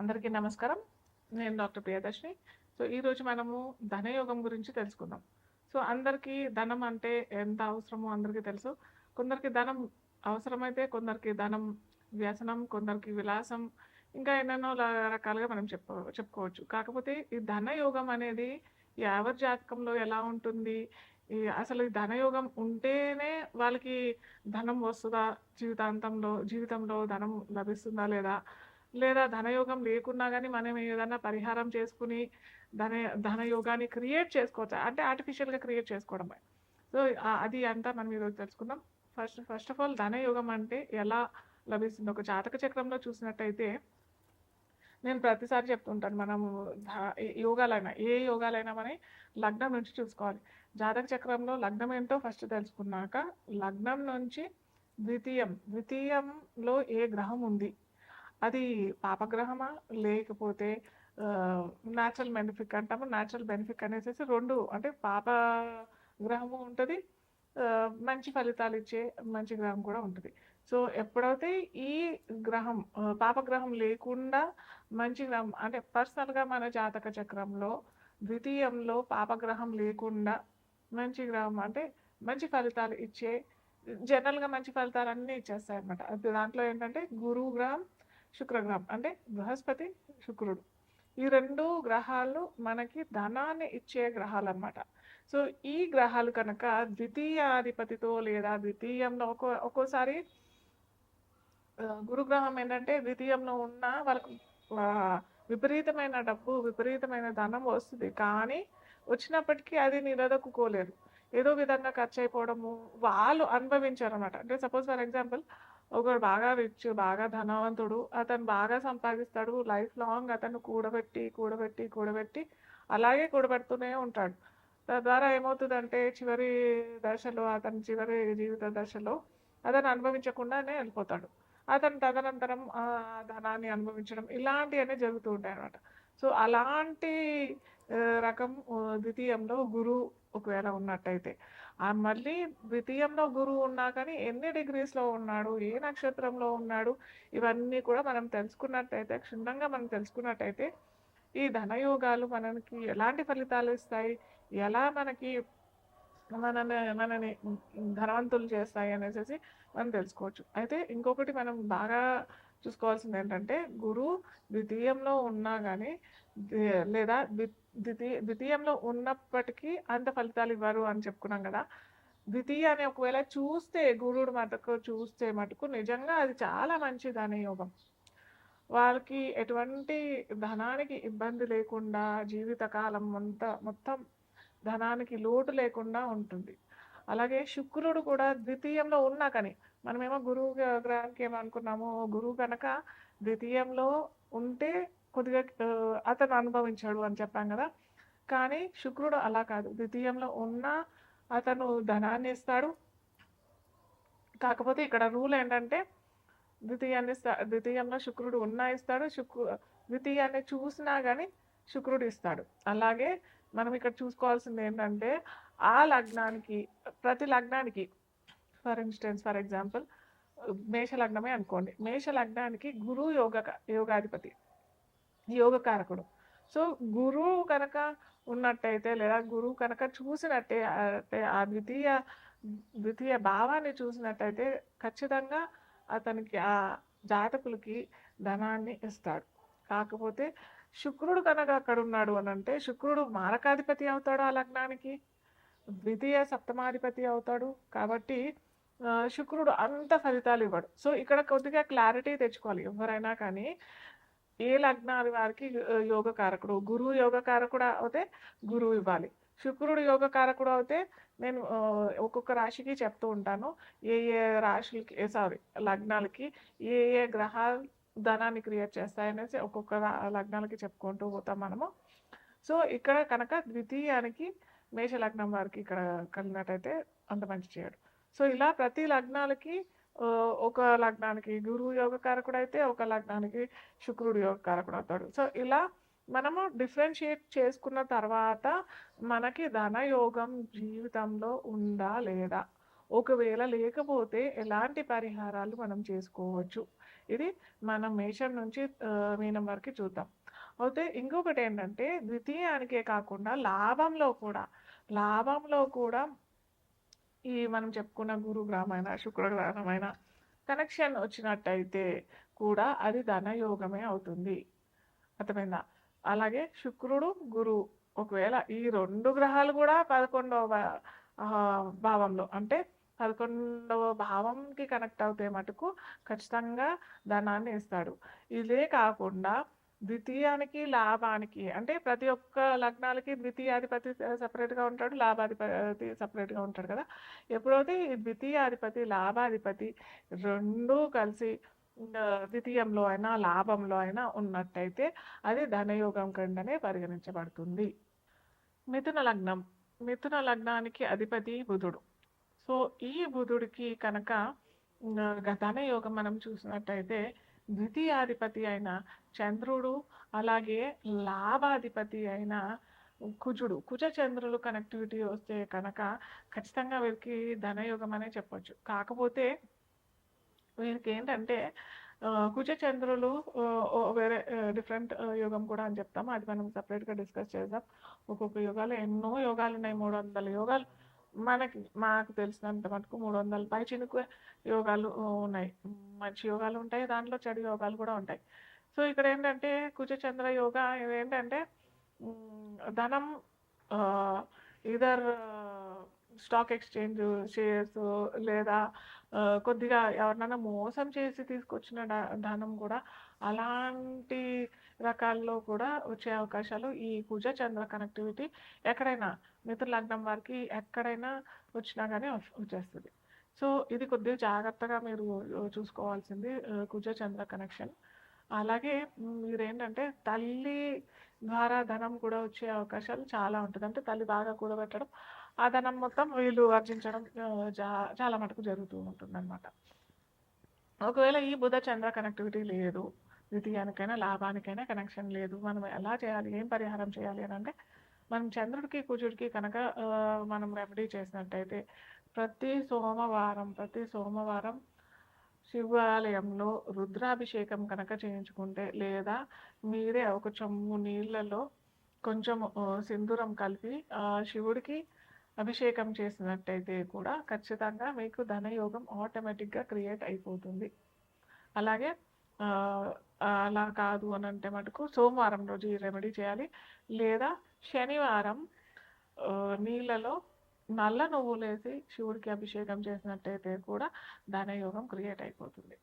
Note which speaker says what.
Speaker 1: అందరికీ నమస్కారం. నేను డాక్టర్ ప్రియదర్శిని. ఈరోజు మనము ధనయోగం గురించి తెలుసుకుందాం. అందరికీ ధనం అంటే ఎంత అవసరమో అందరికీ తెలుసు. కొందరికి ధనం అవసరమైతే, కొందరికి ధనం వ్యసనం, కొందరికి విలాసం, ఇంకా ఎన్నెన్నో రకాలుగా మనం చెప్పుకోవచ్చు. కాకపోతే ఈ ధనయోగం అనేది ఎవరి జాతకంలో ఎలా ఉంటుంది? అసలు ఈ ధనయోగం ఉంటేనే వాళ్ళకి ధనం వస్తదా? జీవితంలో ధనం లభిస్తుందా లేదా? లేదా ధనయోగం లేకున్నా గానీ మనం ఏదన్నా పరిహారం చేసుకొని ధన ధనయోగాన్ని క్రియేట్ చేసుకోవచ్చా? అంటే ఆర్టిఫిషియల్‌గా క్రియేట్ చేసుకోవడమే. సో, అది అంతా మనం ఈరోజు తెలుసుకుందాం. ఫస్ట్ ఆఫ్ ఆల్ ధనయోగం అంటే ఎలా లభిస్తుంది? ఒక జాతక చక్రంలో చూసినట్టయితే నేను ప్రతిసారి చెప్తుంటాను. మనము ధ యోగాలైనా, ఏ యోగాలైనా మన లగ్నం నుంచి చూసుకోవాలి. జాతక చక్రంలో లగ్నం ఏంటో ఫస్ట్ తెలుసుకున్నాక, లగ్నం నుంచి ద్వితీయంలో ఏ గ్రహం ఉంది? అది పాపగ్రహమా? లేకపోతే న్యాచురల్ బెనిఫిక్ అంటాము. న్యాచురల్ బెనిఫిక్ అనేసేసి 2 అంటే పాప గ్రహము ఉంటది. మంచి ఫలితాలిచ్చే మంచి గ్రహం కూడా ఉంటది. ఎప్పుడైతే ఈ గ్రహం పాపగ్రహం లేకుండా మంచి గ్రహం అంటే పర్సనల్‌గా మన జాతక చక్రంలో ద్వితీయంలో పాపగ్రహం లేకుండా మంచి గ్రహం అంటే మంచి ఫలితాలు ఇచ్చే జనరల్‌గా మంచి ఫలితాలన్నీ ఇచ్చేస్తాయన్నమాట. అది దాంట్లో ఏంటంటే గురువు గ్రహం, శుక్రగ్రహం అంటే బృహస్పతి, శుక్రుడు. ఈ 2 గ్రహాలు మనకి ధనాన్ని ఇచ్చే గ్రహాలన్నమాట. ఈ గ్రహాలు కనుక ద్వితీయాధిపతితో లేదా ద్వితీయంలో ఒక్కోసారి గురుగ్రహం ఏంటంటే ద్వితీయంలో ఉన్న వాళ్ళకు విపరీతమైన డబ్బు, విపరీతమైన ధనం వస్తుంది. కానీ వచ్చినప్పటికీ అది నిలదొక్కుకోలేరు. ఏదో విధంగా ఖర్చయిపోవడము, వాళ్ళు అనుభవించారనమాట. అంటే సపోజ్ ఫర్ ఎగ్జాంపుల్ ఒకడు బాగా రిచ్, బాగా ధనవంతుడు. అతను బాగా సంపాదిస్తాడు. లైఫ్ లాంగ్ అతను కూడబెట్టి అలాగే కూడబెడుతూనే ఉంటాడు. తద్వారా ఏమవుతుందంటే అతని చివరి జీవిత దశలో అతను అనుభవించకుండానే వెళ్ళిపోతాడు. అతను తదనంతరం ధనాన్ని అనుభవించడం ఇలాంటివన్నీ జరుగుతూ ఉంటాయన్నమాట. అలాంటి రకం ద్వితీయంలో గురువు ఒకవేళ ఉన్నట్టయితే మళ్ళీ ద్వితీయంలో గురువు ఉన్నా కానీ ఎన్ని డిగ్రీస్‌లో ఉన్నాడు, ఏ నక్షత్రంలో ఉన్నాడు, ఇవన్నీ కూడా మనం తెలుసుకున్నట్టయితే, క్షుణ్ణంగా మనం తెలుసుకున్నట్టయితే ఈ ధనయోగాలు మనకి ఎలాంటి ఫలితాలు ఇస్తాయి, ఎలా మనని ధనవంతులు చేస్తాయి అనేసి మనం తెలుసుకోవచ్చు. అయితే ఇంకొకటి మనం బాగా చూసుకోవాల్సింది ఏంటంటే గురువు ద్వితీయంలో ఉన్నా కానీ లేదా ద్వితీయంలో ఉన్నప్పటికీ అంత ఫలితాలు ఇవ్వరు అని చెప్పుకున్నాం కదా. ద్వితీయాన్ని ఒకవేళ గురువుడు చూస్తే మటుకు నిజంగా అది చాలా మంచి ధనయోగం. వాళ్ళకి ఎటువంటి ధనానికి ఇబ్బంది లేకుండా జీవితకాలం మొత్తం ధనానికి లోటు లేకుండా ఉంటుంది. అలాగే శుక్రుడు కూడా ద్వితీయంలో ఉన్నా కానీ మనమేమో గురువు గ్రహానికి ఏమనుకున్నాము, గురువు కనుక ద్వితీయంలో ఉంటే కొద్దిగా అతను అనుభవించాడు అని చెప్పాం కదా. కానీ శుక్రుడు అలా కాదు, ద్వితీయంలో ఉన్న అతను ధనాన్ని ఇస్తాడు. కాకపోతే ఇక్కడ రూల్ ఏంటంటే ద్వితీయంలో శుక్రుడు ఉన్నా ఇస్తాడు, ద్వితీయాన్ని చూసినా కానీ శుక్రుడు ఇస్తాడు. అలాగే మనం ఇక్కడ చూసుకోవాల్సింది ఏంటంటే ఆ లగ్నానికి, ప్రతి లగ్నానికి ఫర్ ఎగ్జాంపుల్ మేష లగ్నమే అనుకోండి. మేష లగ్నానికి గురువు యోగాధిపతి, యోగకారకుడు. గురువు కనుక ఉన్నట్టయితే లేదా గురువు కనుక చూసినట్టే ఆ ద్వితీయ భావాన్ని చూసినట్టయితే ఖచ్చితంగా అతనికి ఆ జాతకులకి ధనాన్ని ఇస్తాడు. కాకపోతే శుక్రుడు కనుక అక్కడ ఉన్నాడు అని అంటే శుక్రుడు మారకాధిపతి అవుతాడు, ఆ లగ్నానికి ద్వితీయ సప్తమాధిపతి అవుతాడు. కాబట్టి శుక్రుడు అంత ఫలితాలు ఇవ్వడు. ఇక్కడ కొద్దిగా క్లారిటీ తెచ్చుకోవాలి. ఎవరైనా కానీ ఏ లగ్నాల వారికి యోగకారకుడు, గురువు యోగకారకుడు అయితే గురువు ఇవ్వాలి. శుక్రుడు యోగకారకుడు అయితే నేను ఒక్కొక్క రాశికి చెప్తూ ఉంటాను. ఏ రాశులకి లగ్నాలకి ఏ గ్రహాలు ధనాన్ని క్రియేట్ చేస్తాయనేసి ఒక్కొక్క లగ్నాలకి చెప్పుకుంటూ పోతాం మనము. ఇక్కడ కనుక ద్వితీయానికి మేష లగ్నం వారికి ఇక్కడ కలిగినట్టయితే అంత మంచి చేయడు. ఇలా ప్రతి లగ్నాలకి ఒక లగ్నానికి గురువు యోగకారకుడు అయితే ఒక లగ్నానికి శుక్రుడు యోగకారకుడు అవుతాడు. ఇలా మనము డిఫరెన్షియేట్ చేసుకున్న తర్వాత మనకి ధనయోగం జీవితంలో ఉందా లేదా, ఒకవేళ లేకపోతే ఎలాంటి పరిహారాలు మనం చేసుకోవచ్చు, ఇది మనం మేషం నుంచి మీనం వరకు చూద్దాం. అయితే ఇంకొకటి ఏంటంటే ద్వితీయానికే కాకుండా లాభంలో కూడా ఈ మనం చెప్పుకున్న గురు గ్రహమైన శుక్ర గ్రహమైన కనెక్షన్ వచ్చినట్టయితే కూడా అది ధనయోగమే అవుతుంది. అర్థమైందా? అలాగే శుక్రుడు గురువు ఒకవేళ ఈ 2 గ్రహాలు కూడా 11వ భావంలో అంటే 11వ భావంకి కనెక్ట్ అవుతే మటుకు ఖచ్చితంగా ధనాన్ని ఇస్తాడు. ఇదే కాకుండా ద్వితీయానికి లాభానికి అంటే ప్రతి ఒక్క లగ్నాలకి ద్వితీయాధిపతి సపరేట్గా ఉంటాడు, లాభాధిపతి సపరేట్గా ఉంటాడు కదా. ఎప్పుడైతే ఈ ద్వితీయాధిపతి లాభాధిపతి రెండూ కలిసి ద్వితీయంలో అయినా లాభంలో అయినా ఉన్నట్టయితే అది ధనయోగం కిందనే పరిగణించబడుతుంది. మిథున లగ్నానికి అధిపతి బుధుడు. సో ఈ బుధుడికి కనుక ధనయోగం మనం చూసినట్టయితే ద్వితీయాధిపతి అయిన చంద్రుడు అలాగే లాభాధిపతి అయిన కుజ చంద్రులు కనెక్టివిటీ వస్తే కనుక ఖచ్చితంగా వీరికి ధనయోగం అనే చెప్పొచ్చు. కాకపోతే వీరికి ఏంటంటే కుజ చంద్రులు వేరే డిఫరెంట్ యోగం కూడా అని చెప్తాము. అది మనం సపరేట్గా డిస్కస్ చేద్దాం. ఒక్కొక్క యోగాలు ఎన్నో యోగాలు ఉన్నాయి, 300 యోగాలు మాకు తెలిసినంత మటుకు 300 పై చినుకు యోగాలు ఉన్నాయి. మంచి యోగాలు ఉంటాయి, దాంట్లో చెడు యోగాలు కూడా ఉంటాయి. సో ఇక్కడ ఏంటంటే కుజ చంద్ర యోగా ఏంటంటే ధనం ఇదర్ స్టాక్ ఎక్స్చేంజ్ షేర్స్ లేదా కొద్దిగా ఎవరినైనా మోసం చేసి తీసుకొచ్చిన ధనం కూడా అలాంటి రకాల్లో కూడా వచ్చే అవకాశాలు ఈ కుజ చంద్ర కనెక్టివిటీ ఎక్కడైనా మిథున లగ్నం వారికి ఎక్కడైనా వచ్చినా కానీ వచ్చేస్తుంది. సో ఇది కొద్దిగా జాగ్రత్తగా మీరు చూసుకోవాల్సింది కుజ చంద్ర కనెక్షన్. అలాగే మీరేంటంటే తల్లి ద్వారా ధనం కూడా వచ్చే అవకాశాలు చాలా ఉంటుంది. అంటే తల్లి బాగా కూడబెట్టడం, ఆ ధనం మొత్తం వీళ్ళు ఆర్జించడం చాలా మటుకు జరుగుతూ ఉంటుంది అనమాట. ఒకవేళ ఈ బుధ చంద్ర కనెక్టివిటీ లేదు, ద్వితీయానికైనా లాభానికైనా కనెక్షన్ లేదు, మనం ఎలా చేయాలి, ఏం పరిహారం చేయాలి అని అంటే మనం చంద్రుడికి కుజుడికి కనుక మనం రెమెడీ చేసినట్టయితే ప్రతి సోమవారం శివాలయంలో రుద్రాభిషేకం కనుక చేయించుకుంటే లేదా మీరే ఒక చెంబు నీళ్ళలో కొంచెం సింధూరం కలిపి శివుడికి అభిషేకం చేసినట్టయితే కూడా ఖచ్చితంగా మీకు ధనయోగం ఆటోమేటిక్గా క్రియేట్ అయిపోతుంది. అలాగే అలా కాదు అని అంటే మటుకు సోమవారం రోజు ఈ రెమెడీ చేయాలి, లేదా శనివారం నీళ్ళలో నల్ల నువ్వులేసి శివుడికి అభిషేకం చేసినట్టయితే కూడా ధనయోగం క్రియేట్ అయిపోతుంది.